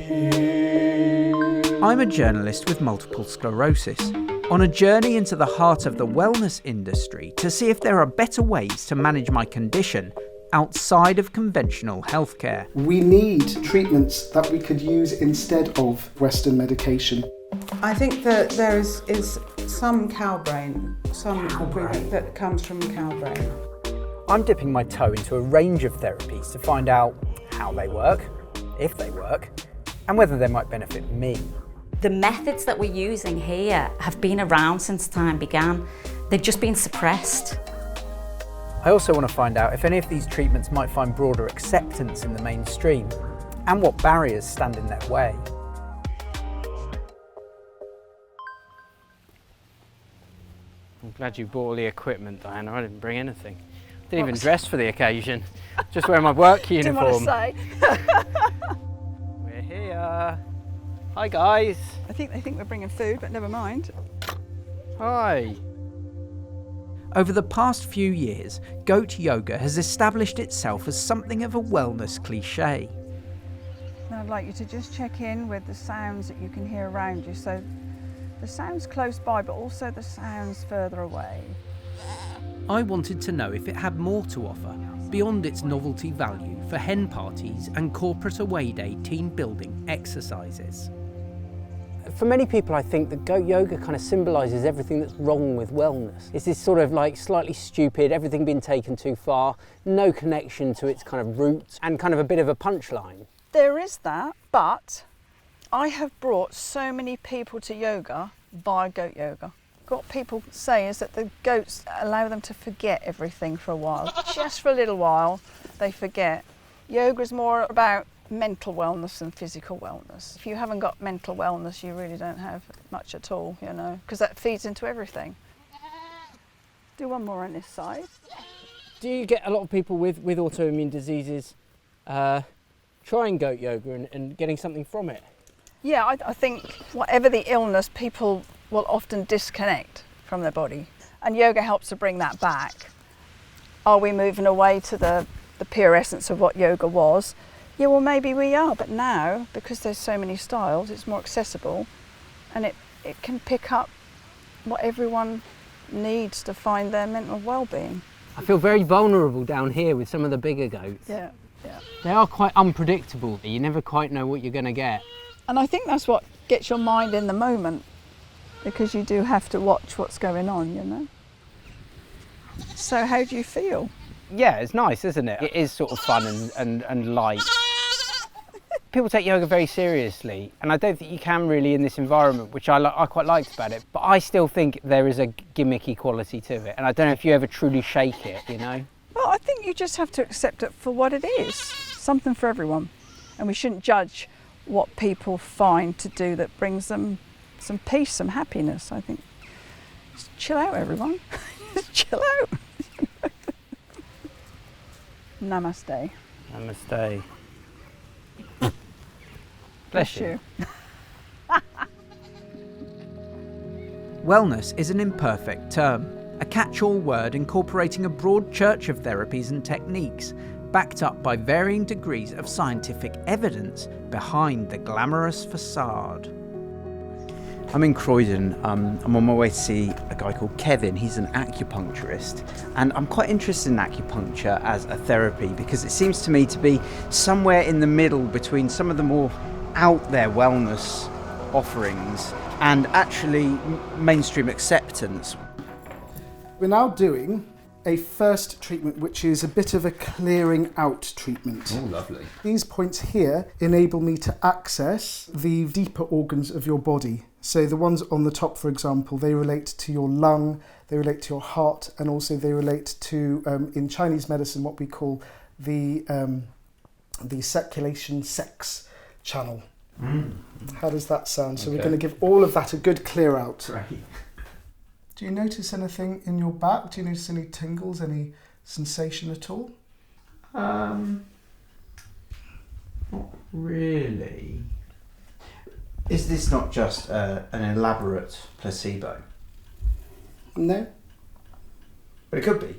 I'm a journalist with multiple sclerosis, on a journey into the heart of the wellness industry to see if there are better ways to manage my condition outside of conventional healthcare. We need treatments that we could use instead of Western medication. I think that there is some cow brain, ingredient that comes from cow brain. I'm dipping my toe into a range of therapies to find out how they work, if they work, and whether they might benefit me. The methods that we're using here have been around since time began. They've just been suppressed. I also want to find out if any of these treatments might find broader acceptance in the mainstream, and what barriers stand in their way. I'm glad you bought all the equipment, Diana. I didn't bring anything. Didn't even dress for the occasion. Just wearing my work uniform. Didn't want to say. We're here. Hi guys. I think they think we're bringing food, but never mind. Hi. Over the past few years, goat yoga has established itself as something of a wellness cliché. Now I'd like you to just check in with the sounds that you can hear around you. So the sounds close by, but also the sounds further away. I wanted to know if it had more to offer, beyond its novelty value for hen parties and corporate away day team building exercises. For many people, I think that goat yoga kind of symbolises everything that's wrong with wellness. It's this sort of like slightly stupid, everything being taken too far, no connection to its kind of roots, and kind of a bit of a punchline. There is that, but I have brought so many people to yoga by goat yoga. What people say is that the goats allow them to forget everything for a while. Just for a little while, they forget. Yoga is more about mental wellness than physical wellness. If you haven't got mental wellness, you really don't have much at all, you know, because that feeds into everything. Do one more on this side. Do you get a lot of people with autoimmune diseases trying goat yoga and getting something from it? Yeah, I think whatever the illness, people will often disconnect from their body, and yoga helps to bring that back. Are we moving away to the pure essence of what yoga was? Yeah, well maybe we are, but now, because there's so many styles, it's more accessible, and it can pick up what everyone needs to find their mental well-being. I feel very vulnerable down here with some of the bigger goats. Yeah, yeah. They are quite unpredictable. You never quite know what you're going to get. And I think that's what gets your mind in the moment, because you do have to watch what's going on, you know. So how do you feel? Yeah, it's nice, isn't it? It is sort of fun and light. People take yoga very seriously, and I don't think you can really in this environment, which I quite liked about it, but I still think there is a gimmicky quality to it, and I don't know if you ever truly shake it, you know? Well, I think you just have to accept it for what it is, something for everyone, and we shouldn't judge what people find to do that brings them some peace, some happiness. I think just chill out, everyone. Just chill out. Namaste. Namaste. Bless you. Wellness is an imperfect term, a catch-all word incorporating a broad church of therapies and techniques, backed up by varying degrees of scientific evidence behind the glamorous facade. I'm in Croydon. I'm on my way to see a guy called Kevin. He's an acupuncturist, and I'm quite interested in acupuncture as a therapy because it seems to me to be somewhere in the middle between some of the more out there wellness offerings and actually mainstream acceptance. We're now doing a first treatment, which is a bit of a clearing out treatment. Oh, lovely. These points here enable me to access the deeper organs of your body. So the ones on the top, for example, they relate to your lung, they relate to your heart, and also they relate to, in Chinese medicine, what we call the circulation sex channel. How does that sound? So we're going to give all of that a good clear out. Right. Do you notice anything in your back? Do you notice any tingles, any sensation at all? Not really. Is this not just an elaborate placebo? No. But it could be.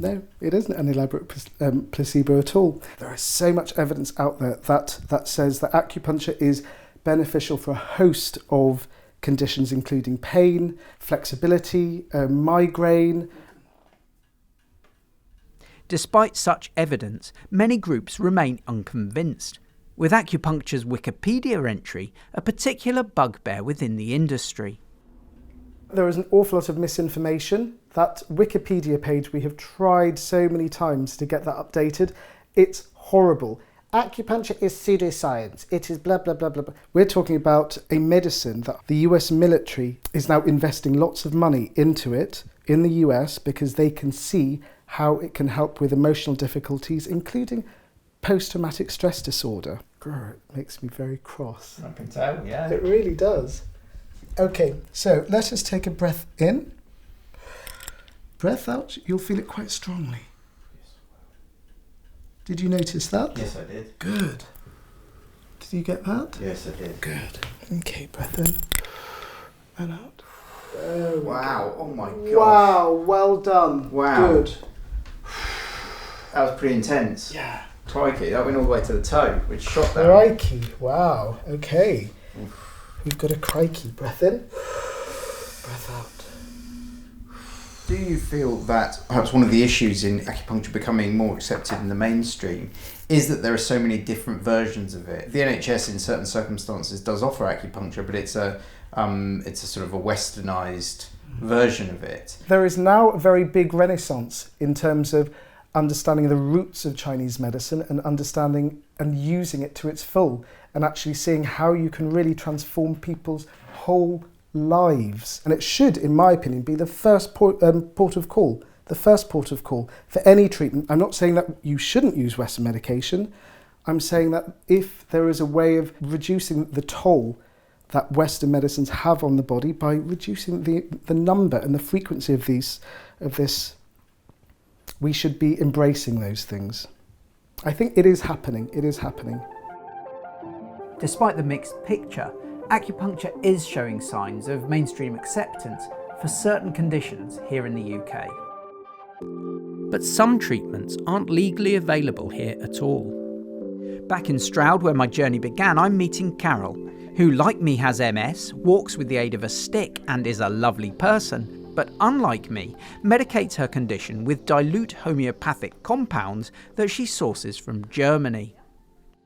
No, it isn't an elaborate placebo at all. There is so much evidence out there that says that acupuncture is beneficial for a host of conditions, including pain, flexibility, migraine. Despite such evidence, many groups remain unconvinced, with acupuncture's Wikipedia entry a particular bugbear within the industry. There is an awful lot of misinformation. That Wikipedia page, we have tried so many times to get that updated. It's horrible. Acupuncture is pseudoscience. It is blah, blah, blah, blah, blah. We're talking about a medicine that the US military is now investing lots of money into it in the US because they can see how it can help with emotional difficulties, including post-traumatic stress disorder. Grr, it makes me very cross. I can tell, yeah. It really does. Okay, so let us take a breath in. Breath out, you'll feel it quite strongly. Did you notice that? Yes, I did. Good. Did you get that? Yes, I did. Good. Okay, breath in and out. Oh, Wow, oh my god. wow, well done. Wow. Good. That was pretty intense. Yeah. Crikey, that went all the way to the toe, which shot down. Crikey, wow, okay. We've got a crikey. Breath in, breath out. Do you feel that perhaps one of the issues in acupuncture becoming more accepted in the mainstream is that there are so many different versions of it? The NHS in certain circumstances does offer acupuncture, but it's a sort of a westernised version of it. There is now a very big renaissance in terms of understanding the roots of Chinese medicine and understanding and using it to its full, and actually seeing how you can really transform people's whole lives. And it should, in my opinion, be the first port of call. The first port of call for any treatment. I'm not saying that you shouldn't use Western medication. I'm saying that if there is a way of reducing the toll that Western medicines have on the body by reducing the number and the frequency of this, we should be embracing those things. I think it is happening. It is happening. Despite the mixed picture, acupuncture is showing signs of mainstream acceptance for certain conditions here in the UK. But some treatments aren't legally available here at all. Back in Stroud, where my journey began, I'm meeting Carol, who, like me, has MS, walks with the aid of a stick and is a lovely person, but unlike me, medicates her condition with dilute homeopathic compounds that she sources from Germany.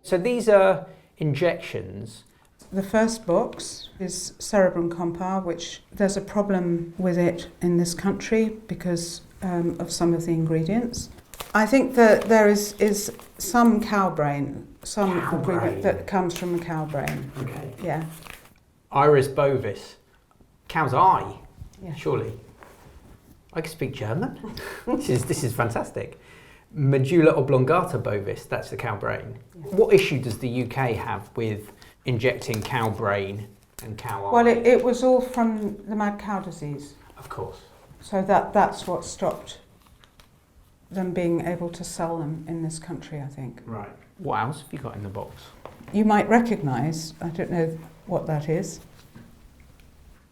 So these are injections. The first box is cerebrum compar, which there's a problem with it in this country because of some of the ingredients. I think that there is some cow brain, ingredient that comes from a cow brain. Okay. Yeah. Iris bovis. Cow's eye, Yeah. surely. I can speak German. This is fantastic. Medulla oblongata bovis, that's the cow brain. Yeah. What issue does the UK have with injecting cow brain and cow eye? Well, it was all from the mad cow disease. Of course. So that's what stopped them being able to sell them in this country, I think. Right. What else have you got in the box? You might recognise, I don't know what that is.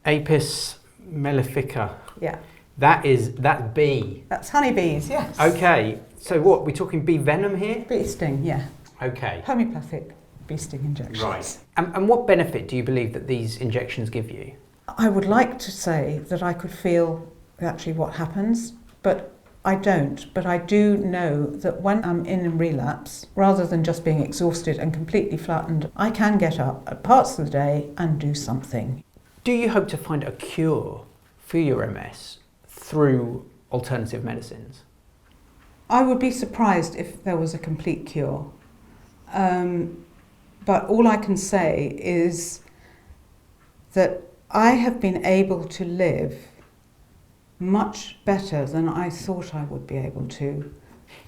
Apis mellifica. Yeah. That's bee. That's honeybees, yes. Okay, so what, we're talking bee venom here? Bee sting, yeah. Okay. Homeopathic bee sting injections. Right. And what benefit do you believe that these injections give you? I would like to say that I could feel actually what happens, but I don't. But I do know that when I'm in a relapse, rather than just being exhausted and completely flattened, I can get up at parts of the day and do something. Do you hope to find a cure for your MS through alternative medicines? I would be surprised if there was a complete cure. But all I can say is that I have been able to live much better than I thought I would be able to.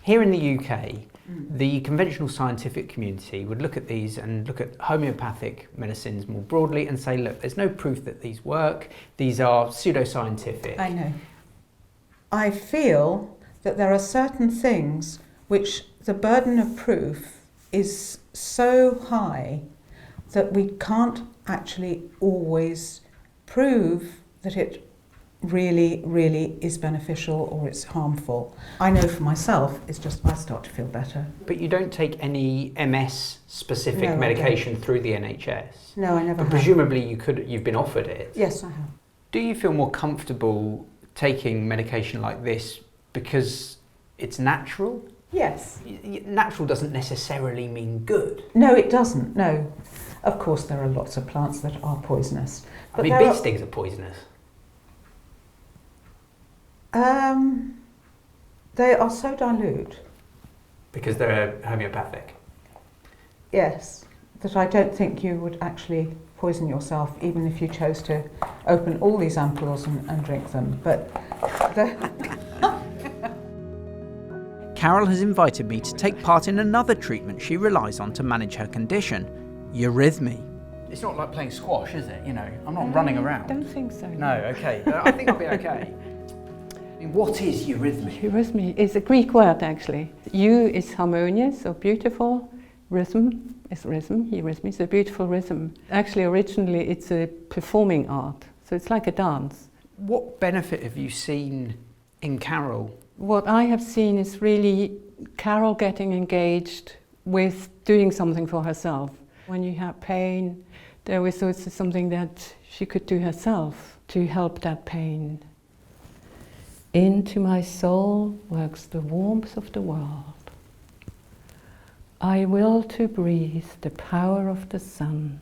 Here in the UK, the conventional scientific community would look at these and look at homeopathic medicines more broadly and say, look, there's no proof that these work. These are pseudoscientific. I know. I feel that there are certain things which the burden of proof is so high that we can't actually always prove that it really, really is beneficial or it's harmful. I know for myself, it's just I start to feel better. But you don't take any MS-specific No, I medication through the NHS? No, I never But have. presumably you've been offered it? Yes, I have. Do you feel more comfortable taking medication like this because it's natural? Yes. Natural doesn't necessarily mean good. No, it doesn't, no. Of course, there are lots of plants that are poisonous. I mean, bee stings are poisonous. They are so dilute. Because they're homeopathic. Yes, that I don't think you would actually poison yourself even if you chose to open all these ampoules and drink them. But Carol has invited me to take part in another treatment she relies on to manage her condition, eurythmy. It's not like playing squash, is it? You know, I'm not running around. I don't think so. No, okay. I think I'll be okay. I mean, what is eurythmy? Eurythmy is a Greek word, actually. Eu is harmonious or beautiful. Rhythm is rhythm. Eurythmy is a beautiful rhythm. Actually, originally, it's a performing art. So it's like a dance. What benefit have you seen in Carol? What I have seen is really Carol getting engaged with doing something for herself. When you have pain, there was also something that she could do herself to help that pain. Into my soul works the warmth of the world. I will to breathe the power of the sun.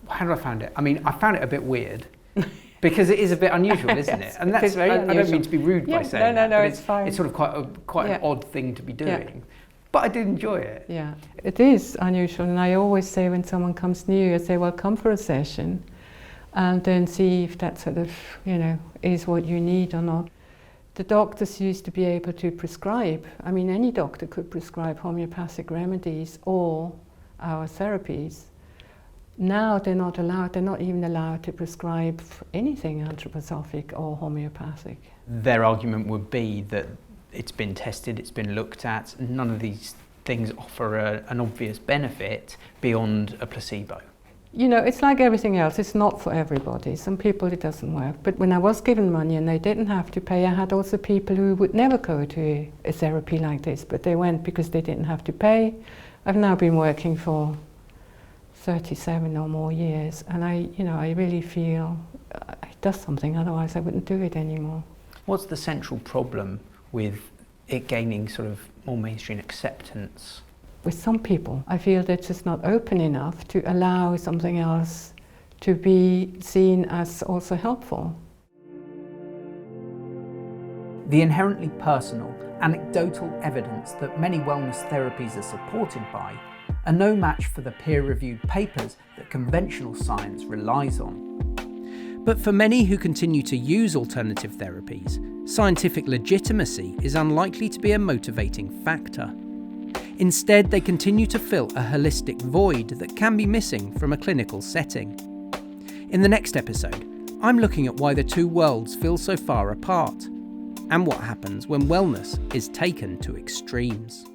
How did I find it? I mean, I found it a bit weird because it is a bit unusual, isn't it? And that's, very I don't mean to be rude by saying that, no, but it's fine. It's sort of quite an odd thing to be doing. But I did enjoy it. Yeah, it is unusual, and I always say when someone comes new, I say, well, come for a session and then see if that sort of, is what you need or not. The doctors used to be able to prescribe. I mean, any doctor could prescribe homeopathic remedies or our therapies. Now they're not allowed, they're not even allowed to prescribe anything anthroposophic or homeopathic. Their argument would be that it's been tested, it's been looked at, none of these things offer an obvious benefit beyond a placebo. It's like everything else, it's not for everybody. Some people it doesn't work. But when I was given money and they didn't have to pay, I had also people who would never go to a therapy like this, but they went because they didn't have to pay. I've now been working for 37 or more years, and I really feel it does something, otherwise I wouldn't do it anymore. What's the central problem with it gaining sort of more mainstream acceptance? With some people, I feel they're just not open enough to allow something else to be seen as also helpful. The inherently personal, anecdotal evidence that many wellness therapies are supported by are no match for the peer-reviewed papers that conventional science relies on. But for many who continue to use alternative therapies, scientific legitimacy is unlikely to be a motivating factor. Instead, they continue to fill a holistic void that can be missing from a clinical setting. In the next episode, I'm looking at why the two worlds feel so far apart, and what happens when wellness is taken to extremes.